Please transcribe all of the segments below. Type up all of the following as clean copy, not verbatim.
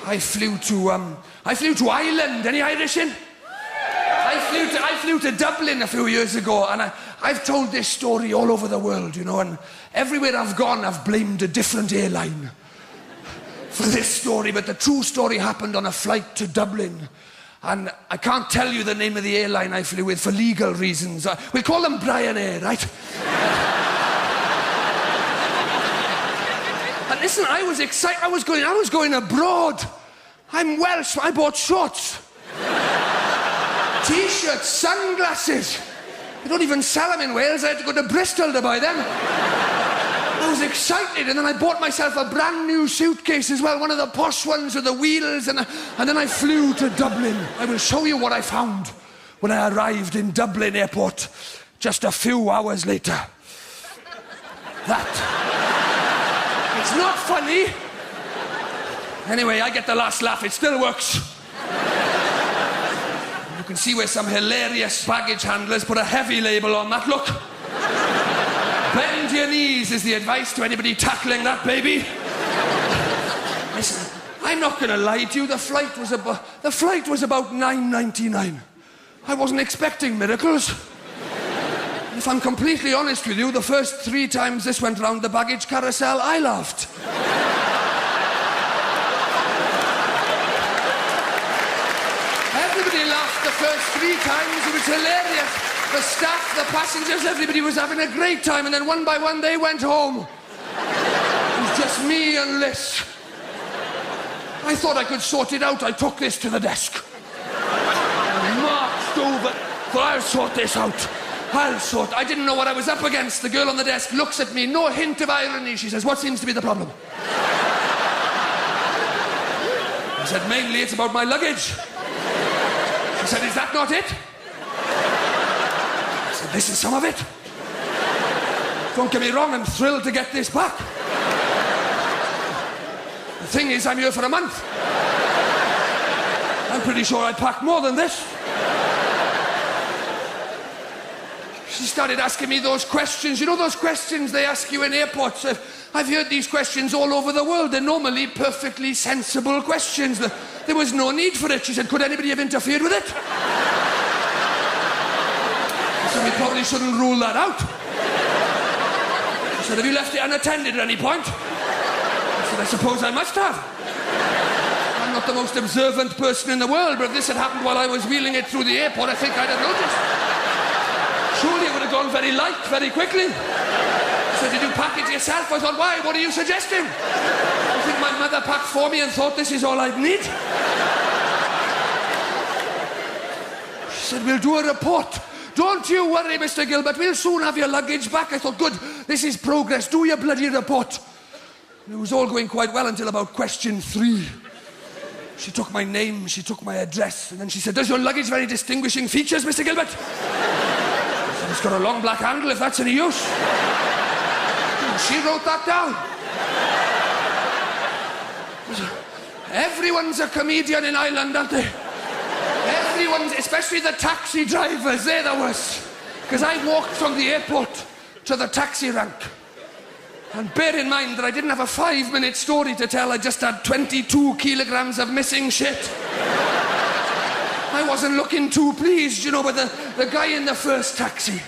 I flew to Ireland. Any Irish in? I flew to Dublin a few years ago, and I've told this story all over the world, you know, and everywhere I've gone, I've blamed a different airline for this story, but the true story happened on a flight to Dublin. And I can't tell you the name of the airline I flew with for legal reasons. We'll call them Brian Air, right? And listen, I was excited. I was going abroad. I'm Welsh. I bought shorts, T-shirts, sunglasses. They don't even sell them in Wales. I had to go to Bristol to buy them. I was excited, and then I bought myself a brand new suitcase as well, one of the posh ones with the wheels, and then I flew to Dublin. I will show you what I found when I arrived in Dublin airport just a few hours later. That. It's not funny. Anyway, I get the last laugh. It still works. You can see where some hilarious baggage handlers put a heavy label on that. Look. Bend your knees is the advice to anybody tackling that baby. Listen, I'm not going to lie to you. The flight was about $9.99. I wasn't expecting miracles. If I'm completely honest with you, the first 3 times this went round the baggage carousel, I laughed. Everybody laughed the first 3 times. It was hilarious. The staff, the passengers, everybody was having a great time, and then one by one they went home. It was just me and Liz. I thought I could sort it out. I took this to the desk. I marched over. Thought, I'll sort this out. I didn't know what I was up against. The girl on the desk looks at me, no hint of irony. She says, "What seems to be the problem?" I said, "Mainly it's about my luggage." She said, "Is that not it?" I said, "This is some of it. Don't get me wrong, I'm thrilled to get this back. The thing is, I'm here for a month. I'm pretty sure I packed more than this." She started asking me those questions. You know those questions they ask you in airports? I've heard these questions all over the world. They're normally perfectly sensible questions. There was no need for it. She said, "Could anybody have interfered with it?" I said, "We probably shouldn't rule that out." She said, "Have you left it unattended at any point?" I said, "I suppose I must have. I'm not the most observant person in the world, but if this had happened while I was wheeling it through the airport, I think I'd have noticed. Surely it would have gone very light, very quickly." So did you pack it yourself? I thought, why? What are you suggesting? I think my mother packed for me and thought this is all I'd need. She said, "We'll do a report. Don't you worry, Mr. Gilbert. We'll soon have your luggage back." I thought, good, this is progress. Do your bloody report. And it was all going quite well until about question 3. She took my name, she took my address, and then she said, "Does your luggage have any distinguishing features, Mr. Gilbert?" "It's got a long black handle, if that's any use." She wrote that down. Everyone's a comedian in Ireland, aren't they? Everyone's, especially the taxi drivers, they're the worst. Because I walked from the airport to the taxi rank. And bear in mind that I didn't have a 5-minute story to tell. I just had 22 kilograms of missing shit. I wasn't looking too pleased, you know, but the guy in the first taxi,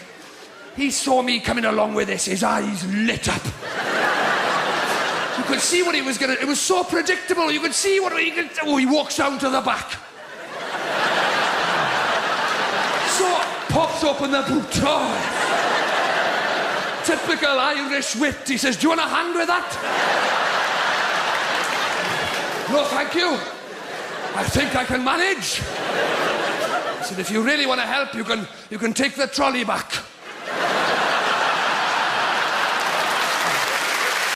he saw me coming along with this. His eyes lit up. You could see what he was gonna... It was so predictable. You could see what he could... Oh, he walks down to the back. So, pops open the boot. Oh. Typical Irish wit. He says, "Do you want a hand with that?" "No, thank you. I think I can manage." I said, "If you really want to help, you can take the trolley back."